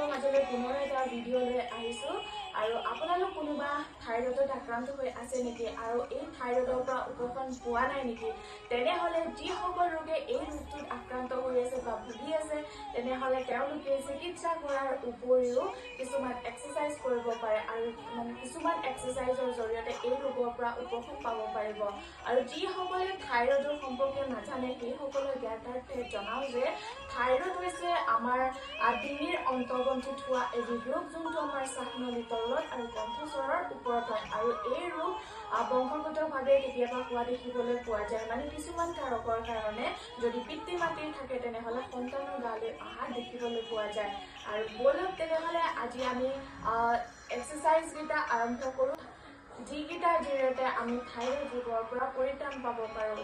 মাজলৈ পুনৰ এটা ভিডিঅ' লৈ আহিছোঁ আৰু আপোনালোক কোনোবা থাইৰয়ডত আক্ৰান্ত হৈ আছে নেকি আৰু এই থাইৰয়ডৰ পৰা উপশম পোৱা নাই নেকি তেনেহ'লে যিসকল ৰোগে এই ৰোগটোত আক্ৰান্ত হৈ আছে বা ভুগি আছে তেনেহ'লে তেওঁলোকে চিকিৎসা কৰাৰ উপৰিও কিছুমান এক্সাৰচাইজ কৰিব পাৰে আৰু কিছুমান এক্সাৰচাইজৰ জৰিয়তে এই ৰোগৰ পৰা উপশম পাব পাৰিব আৰু যিসকলে থাইৰয়ডৰ সম্পৰ্কে নাজানে সেইসকলে জ্ঞাতাৰ্থে জনাওঁ যে থাইৰয়ড হৈছে আমাৰ ডিঙিৰ অন্তৰ্গন্থিত হোৱা এবিধ ৰোগ যোনটো আমাৰ শ্বাসনলীৰ তলত আৰু কণ্ঠস্বৰৰ ওপৰত হয় আৰু এই ৰোগ বংশগতভাৱে কেতিয়াবা হোৱা দেখিবলৈ পোৱা যায় মানে কিছুমান কাৰকৰ কাৰণে যদি পিতৃ মাতৃৰ থাকে তেনেহ'লে সন্তানৰ গালৈ অহা দেখিবলৈ পোৱা যায় আৰু বলক তেনেহ'লে আজি আমি এক্সাৰচাইজকেইটা আৰম্ভ কৰোঁ যিকেইটাৰ জৰিয়তে আমি থাইৰয়ড ৰোগৰ পৰা পৰিত্ৰাণ পাব পাৰোঁ।